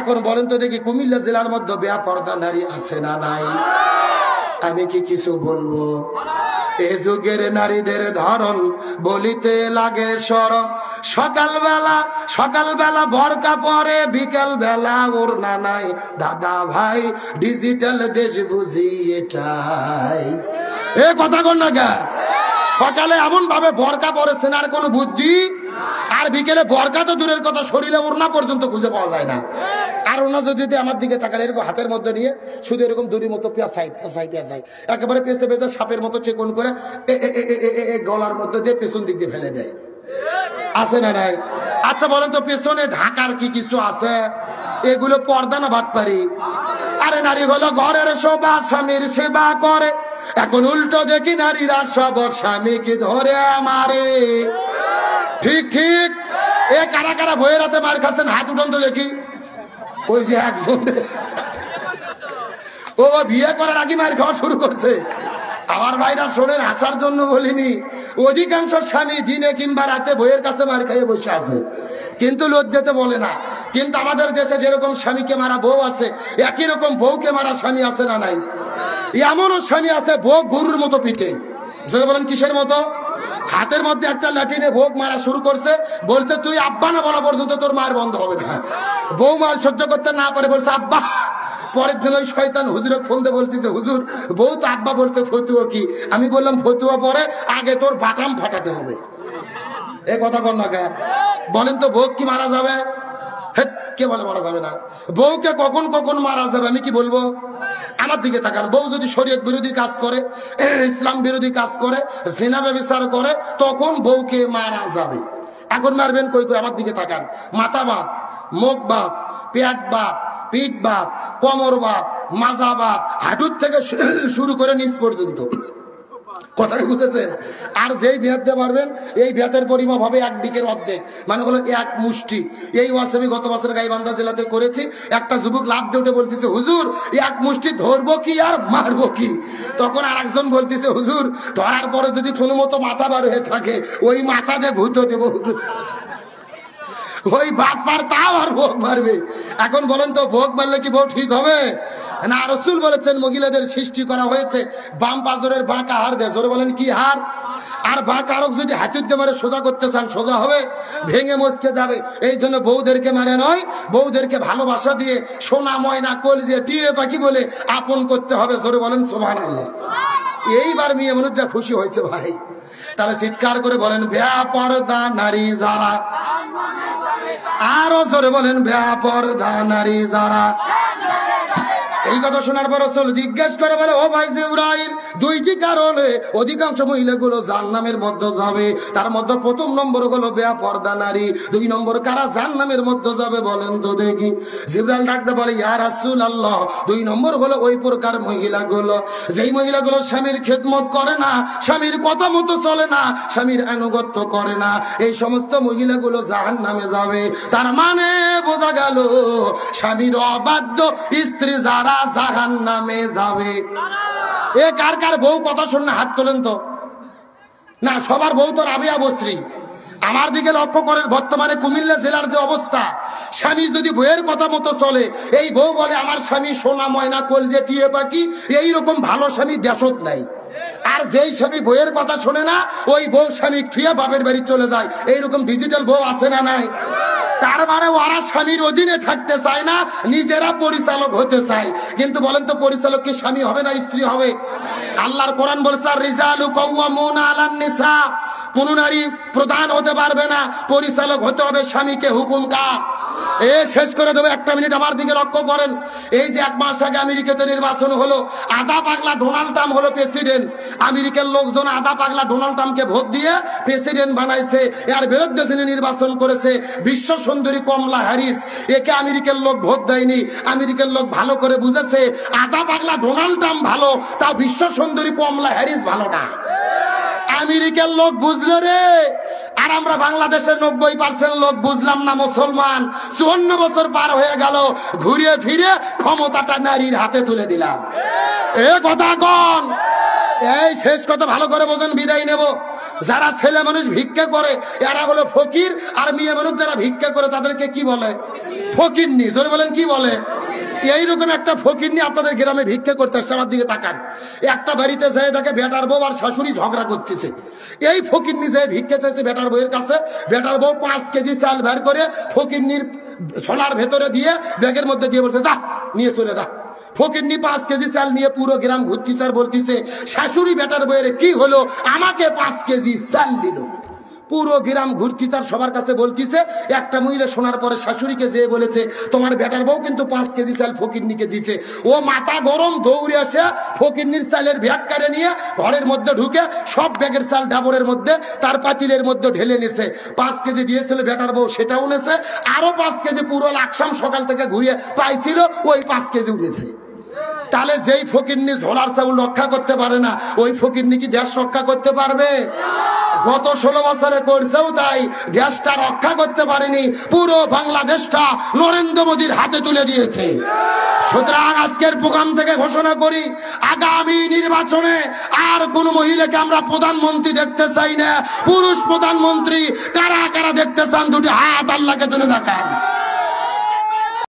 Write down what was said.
এখন বলেন তো দেখি কুমিল্লা জেলার মধ্যে বেপরদা নারী আছে না নাই? আমি কি কিছু বলবো? এ যুগের নারীদের ধরন বলিতে লাগে শরম। সকালবেলা বোরকা পরে, বিকেল বেলা ওড়না নাই। দাদা ভাই ডিজিটাল দেশ বুঝি এটাই। এ কথা কোন না গা? সকালে এমন ভাবে বোরকা পরেছেন আর কোনো বুদ্ধি, আর বিকেলে বোরকা তো দূরের কথা, শরীরে ওড়না পর্যন্ত খুঁজে পাওয়া যায় না। আর ওনা যদি আমার দিকে তাকান এরকম হাতের মধ্যে নিয়ে শুধু এরকম দড়ির মতো পেঁচাই একেবারে পেঁচে পেঁচে সাপের মতো চেকন করে গলার মধ্যে দিয়ে পেছন দিক দিয়ে ফেলে দেয়। আছে না নাই? আচ্ছা বলেন তো পেছনে ঢাকার কি কিছু আছে? এগুলো পর্দা না বাটপারি? আরে নারী হলো ঘরের শোভা, স্বামীর সেবা করে। এখন উল্টো দেখি নারীরা সব স্বামীকে ধরে মারে। ঠিক ঠিক। এ কারা কারা বইয়ের হাতে মার খাচ্ছেন হাত উঠান তো দেখি। ওই যে একজন ও বিয়ে করার আগে মার খাওয়া শুরু করছে। আমার ভাইরা শোনেন, আসার জন্য বলিনি, অধিকাংশ স্বামী দিনে কিংবা রাতে বইয়ের কাছে মার খাইয়ে বসে আছে, কিন্তু লজ্জাতে বলে না। কিন্তু আমাদের দেশে যেরকম স্বামীকে মারা বউ আছে, একই রকম বউকে মারা স্বামী আছে না নাই? এমনও স্বামী আছে বউ গরুর মতো পিঠে। বলেন কিসের মতো? হাতের মধ্যে একটা লাঠিনে ভোগ মারা শুরু করছে, বলছে তুই আব্বা না বলা পর্যন্ত তোর মার বন্ধ হবে না। বউ মার সহ্য করতে না পারে বলছে আব্বা। পরের দিন ওই শয়তান হুজুরের ফোন দিয়ে বলতেছে হুজুর বউ তো আব্বা বলছে, ফতুয়া কি? আমি বললাম ফতুয়া পরে আগে তোর বাটাম ফাটাতে হবে। এ কথা কর না কে? বলেন তো ভোগ কি মারা যাবে? কে বলে মারা যাবে না? বউকে কখন কখন মারা যাবে আমি কি বলবো? আমার দিকে তাকান। বউ যদি শরীয়ত বিরোধী কাজ করে, ইসলাম বিরোধী কাজ করে, জিনা ব্যভিচার করে, তখন বউকে মারা যাবে। এখন মারবেন কই কই? আমার দিকে তাকান। মাথা বাপ, মুখ বাপ, পেট বাপ, পিঠ বাপ, কোমর বাপ, মাজা বাপ, হাঁটুর থেকে শুরু করে নিচ পর্যন্ত। কথাটা বুঝেছেন? আর যেই ভেদ দিয়ে পারবেন এই ভেদের পরিমাপ হবে এক দিকের অর্ধেক, মানে হলো এক মুষ্টি। এই ওয়াজ আমি গত বছর গাইবান্ধা জেলাতে করেছি। একটা যুবক লাভ দিয়ে উঠে বলতেছে হুজুর এক মুষ্টি ধরবো কি আর মারবো কি? তখন আর একজন বলতেছে হুজুর ধরার পরে যদি কোনো মতো মাথা বার হয়ে থাকে ওই মাথা দিয়ে ভূত দেবো হুজুর। ওই বাপ মার তাও আর ভোগ মারবে। এখন বলেন তো ভোগ মারলে কি বউ ঠিক হবে না? রাসূল বলেছেন মহিলাদের সৃষ্টি করা হয়েছে বাম পাজরের বাঁকা হার দিয়ে। জোরে বলেন কি হার? আর বাঁকা আরক যদি হাতুর দিয়ে মারে সোজা করতে চান সোজা হবে, ভেঙে মচকে যাবে। এই জন্য বউদেরকে মারে নয়, বউদেরকে ভালোবাসা দিয়ে সোনা ময়না কলজে টিয়ে পাখি বলে আপন করতে হবে। জোরে বলেন সুবহানাল্লাহ। এইবার মেয়ে মানুষ যা খুশি হয়েছে ভাই, তাহলে চিৎকার করে বলেন বেপরদা নারী যারা। আরো জোরে বলেন বেপরদা নারী যারা। এই কথা শোনার পর রাসূল জিজ্ঞেস করে বলে ও ভাই জিবরাইল, দুইটি কারণে অধিকাংশ মহিলাগুলো জাহান্নামের মধ্যে যাবে। তার মধ্যে প্রথম নম্বর হলো বেপরদা নারী, দুই নম্বর কারা জাহান্নামের মধ্যে যাবে বলেন তো দেখি। জিবরাইল ডাকতে বলে ইয়া রাসূলুল্লাহ, দুই নম্বর হলো ওই প্রকার মহিলাগুলো যেই মহিলাগুলো স্বামীর খেদমত করে না, স্বামীর কথা মতো চলে না, স্বামীর আনুগত্য করে না, এই সমস্ত মহিলাগুলো জাহান্নামে যাবে। তার মানে বোঝা গেল স্বামীর অবাধ্য স্ত্রী যারা জাহান্নামে যাবে। এ কার কার বউ কথা শুনে হাত তোলেন তো? না সবার বউ তো রাবিয়া বসরি। আমার দিকে লক্ষ্য করেন, বর্তমানে কুমিল্লা জেলার যে অবস্থা, স্বামী যদি বউয়ের কথা মতো চলে, এই বউ বলে আমার স্বামী সোনা ময়না কলজে টিয়ে পাখি, এইরকম ভালো স্বামী দেশত নাই। আর যেই স্বামী বউয়ের কথা শোনে না, ওই বউ স্বামী থুয়ে বাপের বাড়ি চলে যায়। এইরকম ডিজিটাল বউ আছে না নাই? তার মানে ওরা স্বামীর অধীনে থাকতে চায় না, নিজেরা পরিচালক হতে চায়। কিন্তু বলেন তো পরিচালক কি স্বামী হবে না স্ত্রী হবে? আল্লাহর কোরআন বলছে রিজালু কাওয়ামুনা আলান নিসা, কোন নারী প্রধান হতে পারবে না, পরিচালক হতে হবে স্বামীকে হুকুম কার। এ শেষ করে দেবো, একটা মিনিট আমার দিকে লক্ষ্য করেন। এই যে এক মাস আগে আমেরিকাতে নির্বাচন হলো, আধা পাগলা ডোনাল্ড ট্রাম্প হলো প্রেসিডেন্ট। আমেরিকার লোকজন আধা পাগলা ডোনাল্ড ট্রাম্পকে ভোট দিয়ে প্রেসিডেন্ট বানাইছে। এর বিরুদ্ধে যিনি নির্বাচন করেছে বিশ্ব সুন্দরী কমলা হ্যারিস, একে আমেরিকার লোক ভোট দেয়নি। আমেরিকার লোক ভালো করে বুঝেছে আধা পাগলা ডোনাল্ড ট্রাম্প ভালো, তাও বিশ্ব সুন্দরী কমলা হ্যারিস ভালো না। আমেরিকার লোক বুঝলো রে। আর আমরা বাংলাদেশের 90% লোক বুঝলাম না। মুসলমান 54 বছর পার হয়ে গেল, ঘুরিয়ে ফিরে ক্ষমতাটা নারীর হাতে তুলে দিলাম। এ কথা কোন? এই শেষ কথা ভালো করে বোঝেন, বিদায় নেব। যারা ছেলে মানুষ ভিক্ষা করে এরা হলো ফকির, আর মেয়ে মানুষ যারা ভিক্ষা করে তাদেরকে কি বলে? ফকিরনি। জোরে বলেন কি বলে? এইরকম একটা ফকিরনি আপনাদের গ্রামে ভিক্ষা করতে আসছে। আমার দিকে তাকান, একটা বাড়িতে যেয়ে দেখে বেটার বউ আর শাশুড়ি ঝগড়া করতেছে। এই ফকিরনি যে ভিক্ষা চাইছে বেটার বউয়ের কাছে, বেটার বউ 5 কেজি চাল বের করে ফকিরনির ছোলার ভেতরে দিয়ে ব্যাগের মধ্যে দিয়ে বলছে, যা নিয়ে চলে যা। ফকিরনি 5 কেজি চাল নিয়ে পুরো গ্রাম ঘুরতেছে আর বলতেছে, শাশুড়ি বেটার বউয়ের কি হলো, আমাকে 5 কেজি চাল দিল। পুরো গ্রাম ঘুরতি তার সবার কাছে বলতিছে। একটা মহিলা শোনার পরে শাশুড়িকে যেয়ে বলেছে, তোমার বেটার বউ কিন্তু 5 কেজি চাল ফকিরনিকে দিছে। ও মাথা গরম দৌড়ে আসে ফকিরনির চালের ব্যাগ কারে নিয়ে ঘরের মধ্যে ঢুকে সব ব্যাগের চাল ডাবরের মধ্যে তার পাতিলের মধ্যে ঢেলে নিছে। 5 কেজি দিয়েছিল বেটার বউ, সেটাও নেছে। আরো 5 কেজি পুরো লাকসাম সকাল থেকে ঘুরিয়ে পাইছিল, ওই 5 কেজি উঠেছে। তাহলে যেই ফকিরনি ঝোলার চাউল রক্ষা করতে পারে না, ওই ফকিরনি কি দেশ রক্ষা করতে পারবে? গত 16 বছরে করছেও তাই, দেশটা রক্ষা করতে পারেনি। পুরো বাংলাদেশটা নরেন্দ্র মোদীর হাতে তুলে দিয়েছে। সুতরাং আজকের প্রোগ্রাম থেকে ঘোষণা করি, আগামী নির্বাচনে আর কোন মহিলাকে আমরা প্রধানমন্ত্রী দেখতে চাই না। পুরুষ প্রধানমন্ত্রী কারা কারা দেখতে চান, দুটি হাত আল্লাহকে তুলে দেখান।